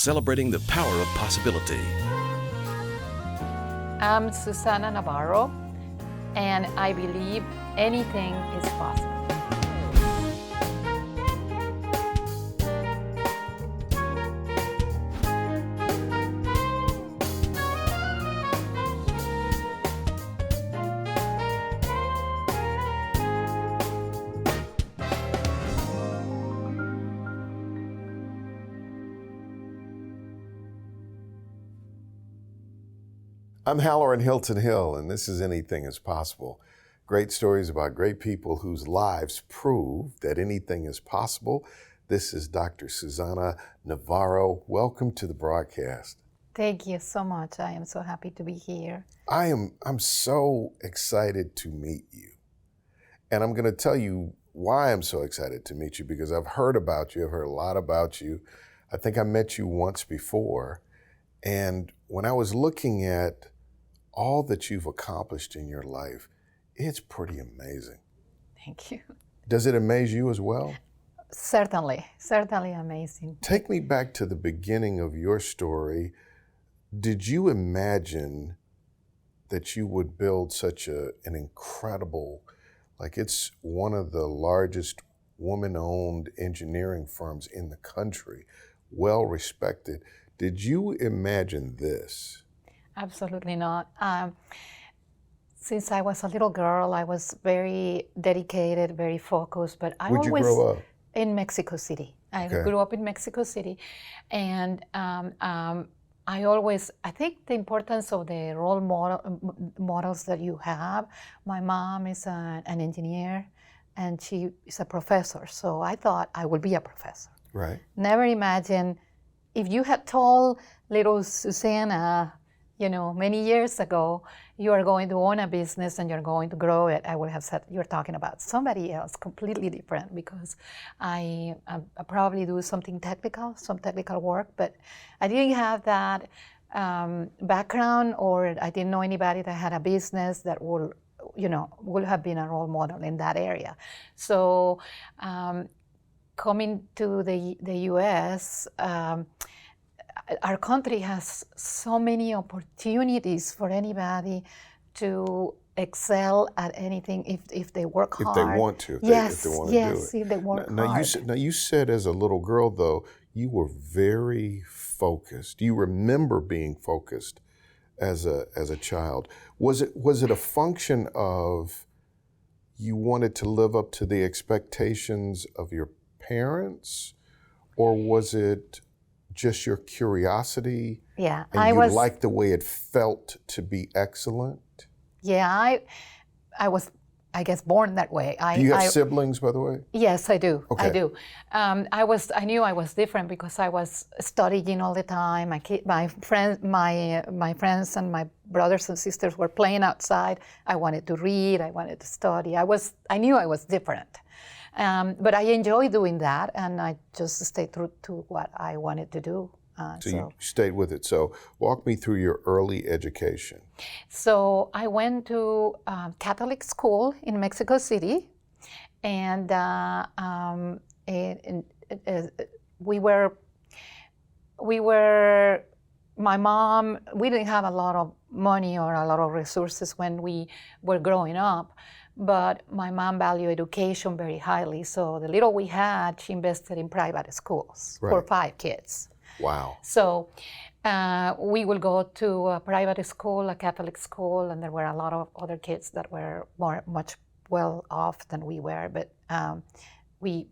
celebrating the power of possibility. I'm Susana Navarro, and I believe anything is possible. I'm Halloran Hilton Hill, and this is Anything is Possible. Great stories about great people whose lives prove that anything is possible. This is Dr. Susana Navarro. Welcome to the broadcast. Thank you so much. I am so happy to be here. I'm so excited to meet you. And I'm going to tell you why I'm so excited to meet you, because I've heard about you. I've heard a lot about you. I think I met you once before. And when I was looking at all that you've accomplished in your life, it's pretty amazing. Thank you. Does it amaze you as well? Certainly amazing. Take me back to the beginning of your story. Did you imagine that you would build such an incredible, like it's one of the largest woman-owned engineering firms in the country, well respected. Did you imagine this? Absolutely not. Since I was a little girl, I was very dedicated, very focused, but I Where'd always... you grow up? In Mexico City. I grew up in Mexico City, and I think the importance of the role models that you have. My mom is an engineer, and she is a professor, so I thought I would be a professor. Right. Never imagined, if you had told little Susana, many years ago, you are going to own a business and you're going to grow it, I would have said, you're talking about somebody else, completely different, because I probably do some technical work, but I didn't have that background, or I didn't know anybody that had a business that would have been a role model in that area. So coming to the U.S., our country has so many opportunities for anybody to excel at anything if they work hard. If they want to. Yes, if they want to do it. If they work hard. You said as a little girl, though, you were very focused. You remember being focused as a child. Was it a function of you wanted to live up to the expectations of your parents, or was it just your curiosity? Yeah, and you liked the way it felt to be excellent? Yeah, I was, I guess, born that way. Do you have siblings, by the way? Yes, I do. Okay. I do. I knew I was different because I was studying all the time. My friends and my brothers and sisters were playing outside. I wanted to read. I wanted to study. I knew I was different. But I enjoy doing that, and I just stayed true to what I wanted to do. So you stayed with it. So walk me through your early education. So I went to Catholic school in Mexico City, and my mom, we didn't have a lot of money or a lot of resources when we were growing up. But my mom valued education very highly, so the little we had, she invested in private schools for 5 kids. Wow. So we will go to a private school, a Catholic school, and there were a lot of other kids that were much well off than we were, but we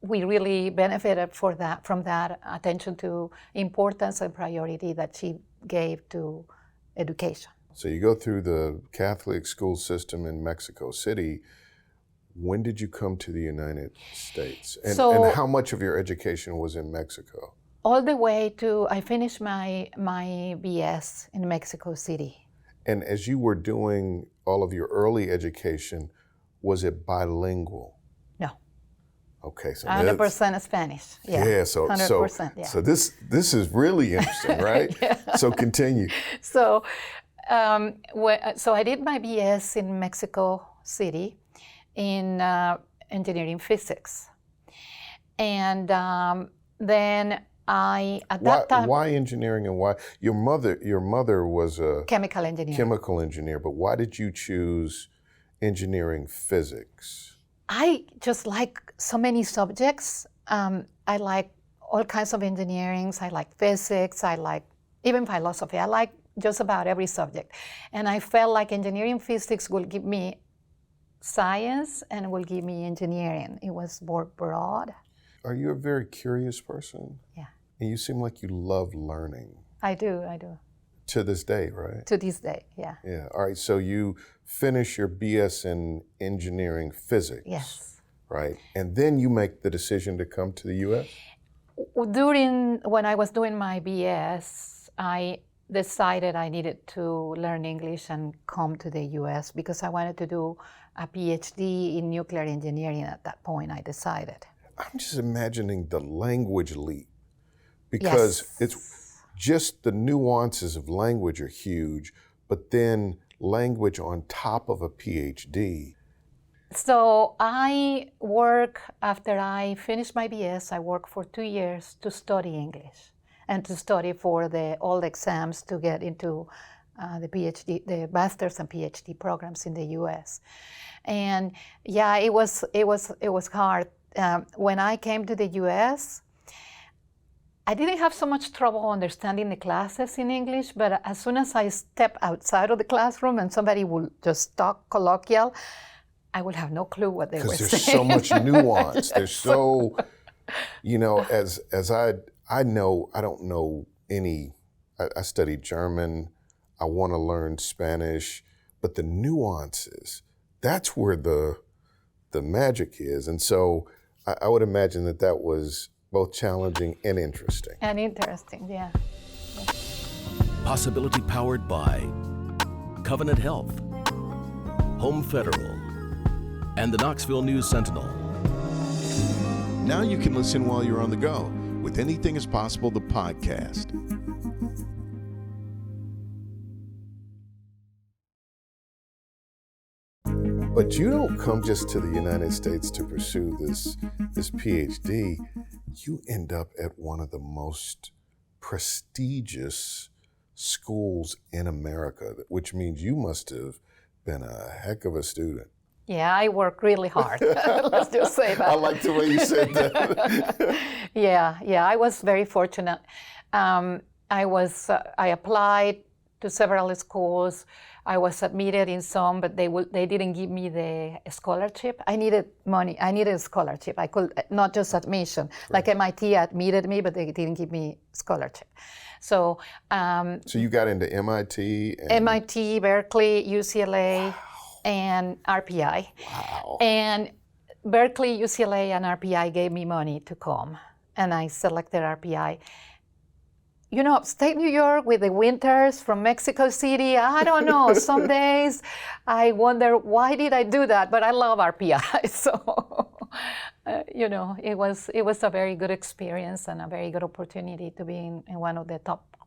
really benefited from that attention to importance and priority that she gave to education. So you go through the Catholic school system in Mexico City. When did you come to the United States? And how much of your education was in Mexico? All the way to, I finished my BS in Mexico City. And as you were doing all of your early education, was it bilingual? No. Okay, so 100% Spanish. Yeah, so 100%. Yeah. So this is really interesting, right? Yeah. So continue. So I did my BS in Mexico City in engineering physics, and then at that time, Why engineering, and why your mother was a chemical engineer. chemical engineer, but why did you choose engineering physics? I just like so many subjects. I like all kinds of engineering. I like physics. I like even philosophy. I like just about every subject. And I felt like engineering physics will give me science and will give me engineering. It was more broad. Are you a very curious person? Yeah. And you seem like you love learning. I do. To this day, right? To this day, yeah. Yeah. All right. So you finish your BS in engineering physics. Yes. Right. And then you make the decision to come to the U.S.? When I was doing my BS, I decided I needed to learn English and come to the U.S. because I wanted to do a Ph.D. in nuclear engineering at that point, I decided. I'm just imagining the language leap, because it's just the nuances of language are huge, but then language on top of a PhD. So I work, after I finished my BS, I worked for 2 years to study English and to study for all the exams to get into the PhD, the master's and PhD programs in the U.S. And yeah, it was hard. When I came to the U.S., I didn't have so much trouble understanding the classes in English, but as soon as I step outside of the classroom and somebody would just talk colloquial, I would have no clue what they were saying. Because there's so much nuance. There's so, as I know, I don't know any, I studied German, I want to learn Spanish, but the nuances, that's where the magic is. And so I would imagine that was both challenging and interesting. And interesting, yeah. Possibility powered by Covenant Health, Home Federal, and the Knoxville News Sentinel. Now you can listen while you're on the go with Anything is Possible, the podcast. But you don't come just to the United States to pursue this PhD. You end up at one of the most prestigious schools in America, which means you must have been a heck of a student. Yeah, I work really hard. Let's just say that. I like the way you said that. Yeah, I was very fortunate. I applied to several schools. I was admitted in some, but they didn't give me the scholarship. I needed money. I needed a scholarship. I could not just admission. Right. Like MIT admitted me, but they didn't give me scholarship. So. So you got into MIT. MIT, Berkeley, UCLA. Wow. And RPI. Wow. And Berkeley, UCLA, and RPI gave me money to come. And I selected RPI. Upstate New York with the winters from Mexico City, I don't know. Some days I wonder, why did I do that? But I love RPI. So, it was a very good experience and a very good opportunity to be in one of the top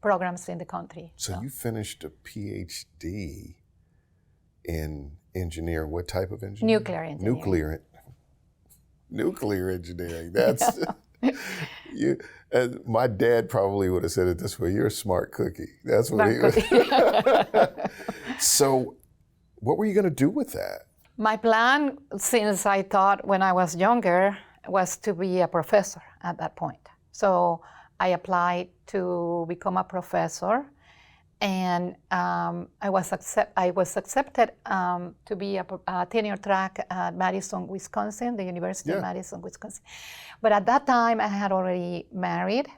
programs in the country. So you finished a PhD in engineering. What type of engineering? Nuclear engineering. Nuclear engineering. That's you. And my dad probably would have said it this way: "You're a smart cookie." That's what he was. So, what were you going to do with that? My plan, since I thought when I was younger, was to be a professor at that point. So I applied to become a professor. And I was accepted to be a tenure track at Madison, Wisconsin, the University of Madison, Wisconsin. But at that time, I had already married,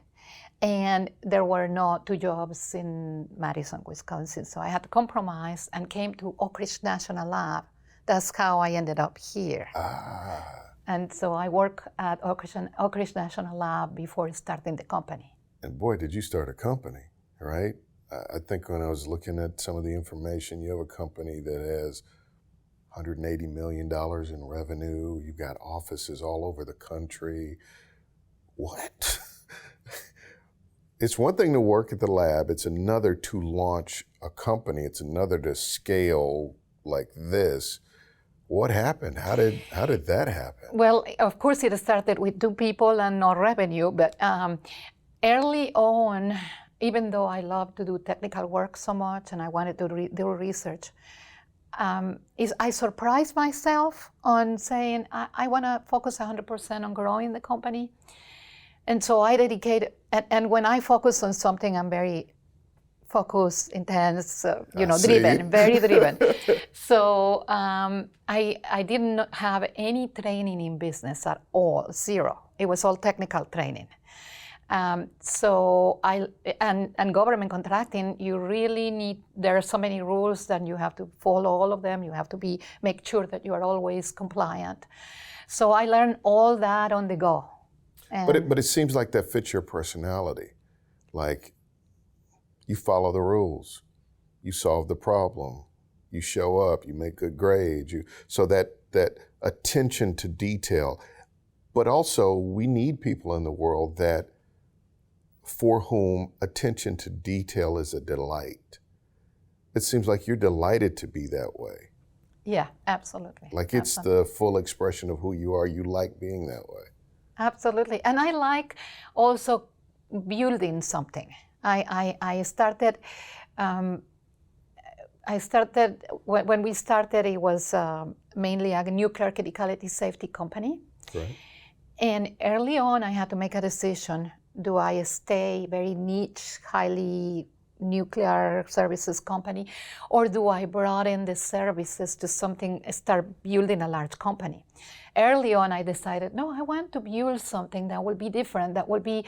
and there were no 2 jobs in Madison, Wisconsin. So I had to compromise and came to Oak Ridge National Lab. That's how I ended up here. And so I worked at Oak Ridge National Lab before starting the company. And boy, did you start a company, right? I think when I was looking at some of the information, you have a company that has $180 million in revenue. You've got offices all over the country. What? It's one thing to work at the lab. It's another to launch a company. It's another to scale like this. What happened? How did that happen? Well, of course, it started with 2 people and no revenue, but early on, even though I love to do technical work so much and I wanted to do research, I surprised myself on saying, I want to focus 100% on growing the company. And so I dedicated, and when I focus on something, I'm very focused, intense, driven, very driven. So I didn't have any training in business at all, 0. It was all technical training. So and government contracting, you really need, there are so many rules that you have to follow all of them. You have to make sure that you are always compliant. So I learned all that on the go. But it seems like that fits your personality. Like, you follow the rules, you solve the problem, you show up, you make good grades. So that attention to detail. But also, we need people in the world for whom attention to detail is a delight. It seems like you're delighted to be that way. Yeah, absolutely. Like it's the full expression of who you are. You like being that way. Absolutely. And I like also building something. I started when we started, it was mainly a nuclear criticality safety company. Right. And early on, I had to make a decision. Do I stay very niche, highly nuclear services company, or do I broaden the services to start building a large company? Early on, I decided, no, I want to build something that will be different, that will be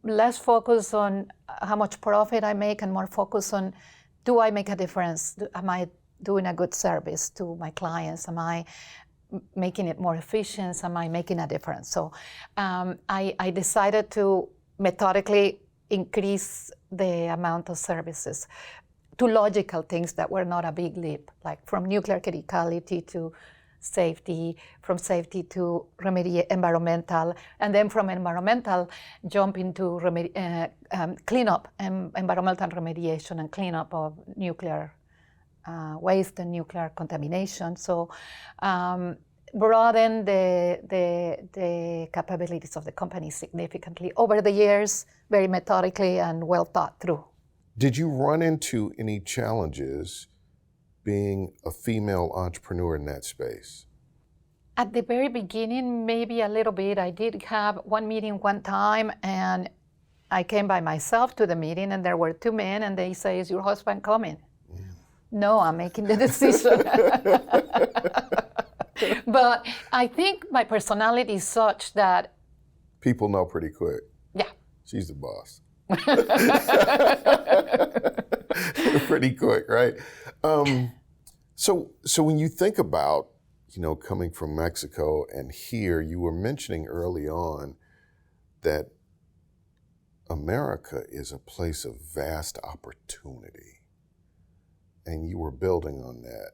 less focused on how much profit I make and more focused on, do I make a difference? Am I doing a good service to my clients? Am I making it more efficient? Am I making a difference? So I decided to methodically increase the amount of services to logical things that were not a big leap, like from nuclear criticality to safety, from safety to environmental, and then from environmental jump into cleanup and environmental remediation and cleanup of nuclear waste and nuclear contamination. So broaden the capabilities of the company significantly over the years, very methodically and well thought through. Did you run into any challenges being a female entrepreneur in that space? At the very beginning, maybe a little bit. I did have one meeting one time, and I came by myself to the meeting, and there were 2 men, and they say, "Is your husband coming?" No, I'm making the decision. But I think my personality is such that people know pretty quick. Yeah. She's the boss. Pretty quick, right? So when you think about, coming from Mexico and here, you were mentioning early on that America is a place of vast opportunity, and you were building on that.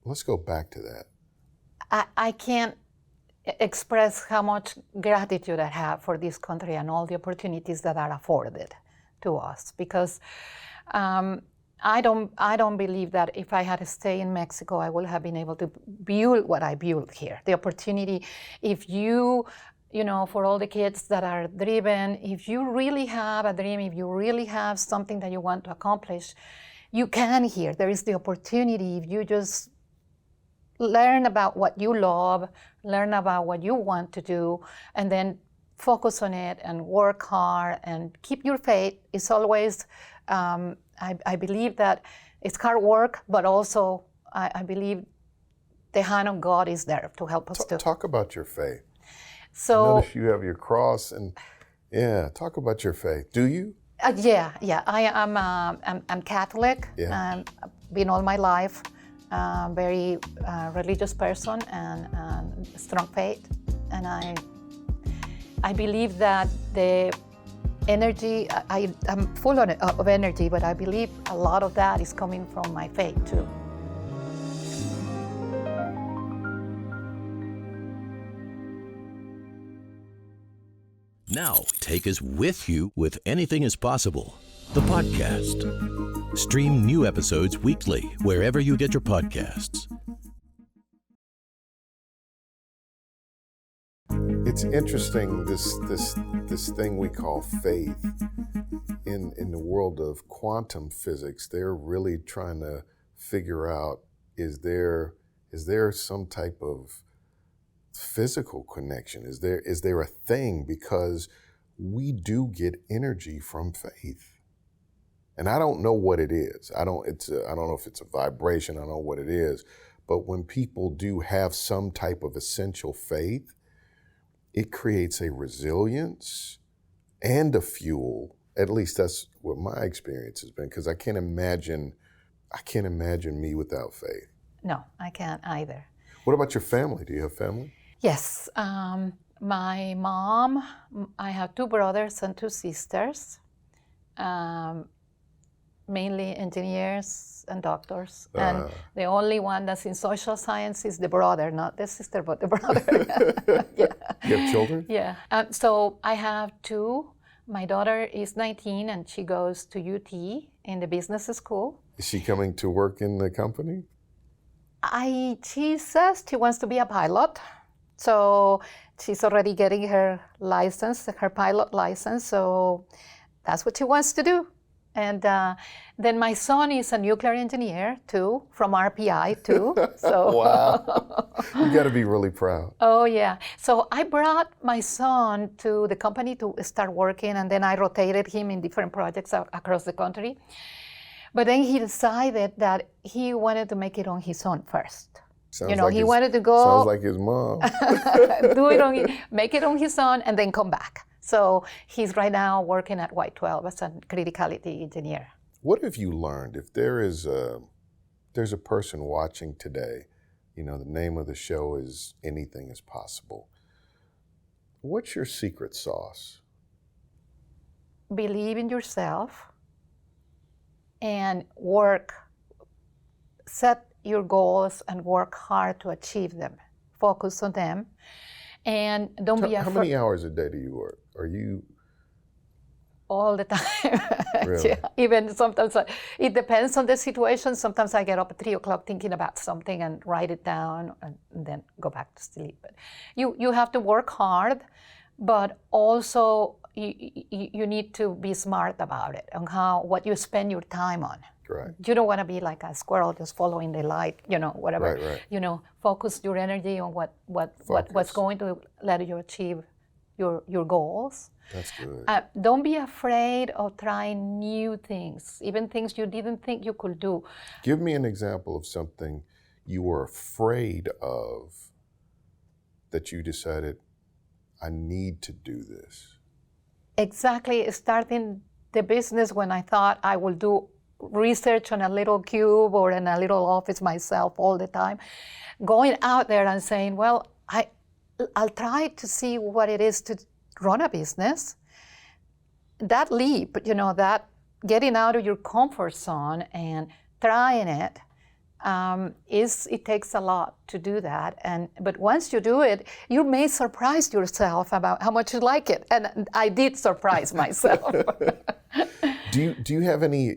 Let's go back to that. I can't express how much gratitude I have for this country and all the opportunities that are afforded to us, because I don't believe that if I had stayed in Mexico, I would have been able to build what I built here. The opportunity, if you for all the kids that are driven, if you really have a dream, if you really have something that you want to accomplish, you can here. There is the opportunity if you just learn about what you love, learn about what you want to do, and then focus on it and work hard and keep your faith. It's always, I believe that it's hard work, but also I believe the hand of God is there to help us too. Talk about your faith. So, I notice you have your cross, and talk about your faith. Do you? Yeah. I'm Catholic. Yeah. Been all my life. Very religious person and strong faith, and I believe that the energy, I'm full of energy, but I believe a lot of that is coming from my faith too. Now, take us with you with Anything is Possible, the podcast. Stream new episodes weekly wherever you get your podcasts. It's interesting, this thing we call faith. In the world of quantum physics, they're really trying to figure out, is there some type of physical connection? Is there a thing? Because we do get energy from faith. And I don't know what it is. I don't know if it's a vibration, I don't know what it is. But when people do have some type of essential faith, it creates a resilience and a fuel. At least that's what my experience has been, because I can't imagine me without faith. No, I can't either. What about your family? Do you have family? Yes. My mom, I have 2 brothers and 2 sisters, mainly engineers and doctors. And the only one that's in social science is the brother, not the sister, but the brother. Yeah. You have children? Yeah. So I have 2. My daughter is 19 and she goes to UT in the business school. Is she coming to work in the company? She says she wants to be a pilot. So she's already getting her license, her pilot license. So that's what she wants to do. And then my son is a nuclear engineer too, from RPI too. So wow, you got to be really proud. Oh yeah. So I brought my son to the company to start working, and then I rotated him in different projects across the country. But then he decided that he wanted to make it on his own first. He wanted to go. Sounds like his mom. Make it on his own, and then come back. So he's right now working at Y12 as a criticality engineer. What have you learned? If there's a person watching today, the name of the show is Anything is Possible. What's your secret sauce? Believe in yourself and set your goals and work hard to achieve them. Focus on them. And don't be afraid. How many hours a day do you work? Are you? All the time. Really? Yeah. Even sometimes, it depends on the situation. Sometimes I get up at 3 o'clock thinking about something and write it down and then go back to sleep. But you have to work hard, but also you need to be smart about it on what you spend your time on. Right. You don't want to be like a squirrel just following the light, whatever. Right. Focus your energy on what's going to let you achieve your goals. That's good. Don't be afraid of trying new things, even things you didn't think you could do. Give me an example of something you were afraid of that you decided, I need to do this. Exactly. Starting the business when I thought I will do research on a little cube or in a little office myself all the time, going out there and saying, well, I'll try to see what it is to run a business. That leap, that getting out of your comfort zone and trying it, it takes a lot to do that. But once you do it, you may surprise yourself about how much you like it. And I did surprise myself. Do you have any?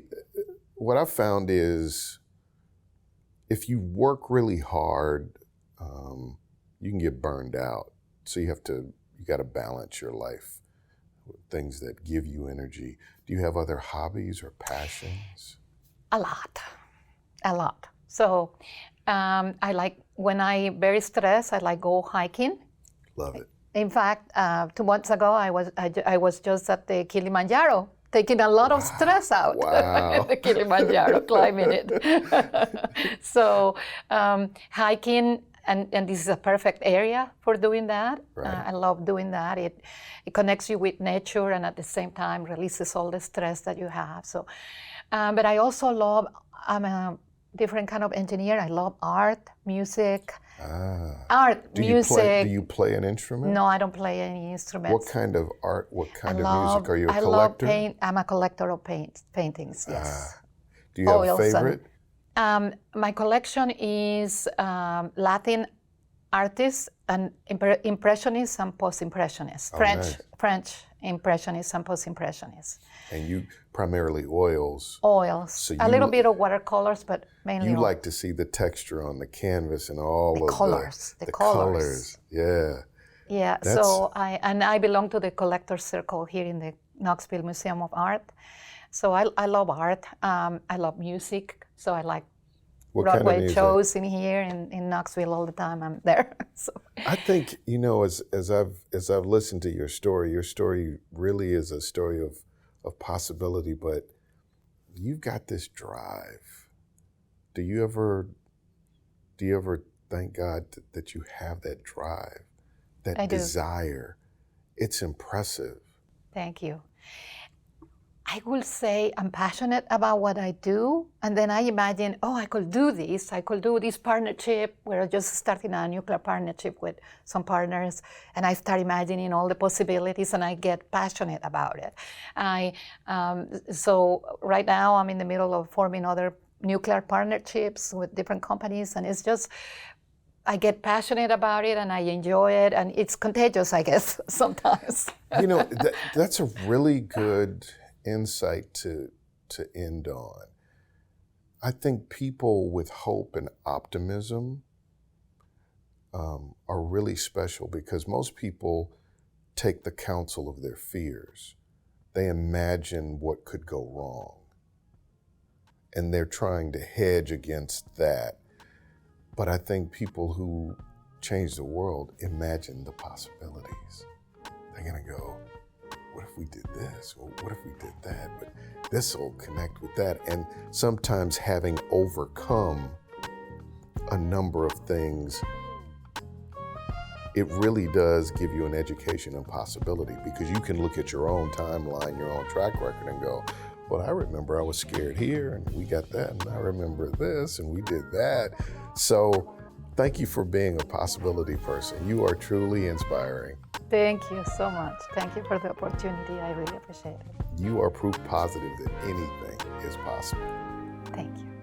What I've found is, if you work really hard, you can get burned out. So you got to balance your life with things that give you energy. Do you have other hobbies or passions? A lot. So I like, when I'm very stressed, I like go hiking. Love it. In fact, 2 months ago, I was just at the Kilimanjaro, taking a lot of stress out. Wow. The Kilimanjaro, climbing it. So hiking, and this is a perfect area for doing that. Right. I love doing that. It connects you with nature and at the same time releases all the stress that you have. So, but I also I'm a different kind of engineer. I love art, music. Do you play an instrument? No, I don't play any instruments. What kind of art, what kind of music? Are you a collector? I love I'm a collector of paintings, yes. Do you have a favorite? My collection is Latin artists and Impressionists and Post-Impressionists. French Impressionists and Post-Impressionists. And you primarily oils. Oils. So a little bit of watercolors, but mainly you like to see the texture on the canvas and all of colors. The colors. Yeah. Yeah, so I belong to the collector circle here in the Knoxville Museum of Art. So I love art. I love music. So I like Broadway shows in here in Knoxville all the time. I'm there. So. I think, you know, as I've listened to your story really is a story of possibility, but you've got this drive. Do you ever thank God that you have that drive, that desire? It's impressive. Thank you. I will say I'm passionate about what I do, and then I imagine, I could do this. I could do this partnership. We're just starting a nuclear partnership with some partners, and I start imagining all the possibilities, and I get passionate about it. So right now I'm in the middle of forming other nuclear partnerships with different companies, and it's just, I get passionate about it and I enjoy it, and it's contagious, I guess, sometimes. You know, that's a really good insight to end on. I think people with hope and optimism are really special, because most people take the counsel of their fears. They imagine what could go wrong, and they're trying to hedge against that. But I think people who change the world imagine the possibilities. They're gonna go, what if we did this? Or what if we did that? But this will connect with that. And sometimes having overcome a number of things, it really does give you an education and possibility, because you can look at your own timeline, your own track record, and go, well, I remember I was scared here and we got that, and I remember this and we did that. So thank you for being a possibility person. You are truly inspiring. Thank you so much. Thank you for the opportunity. I really appreciate it. You are proof positive that anything is possible. Thank you.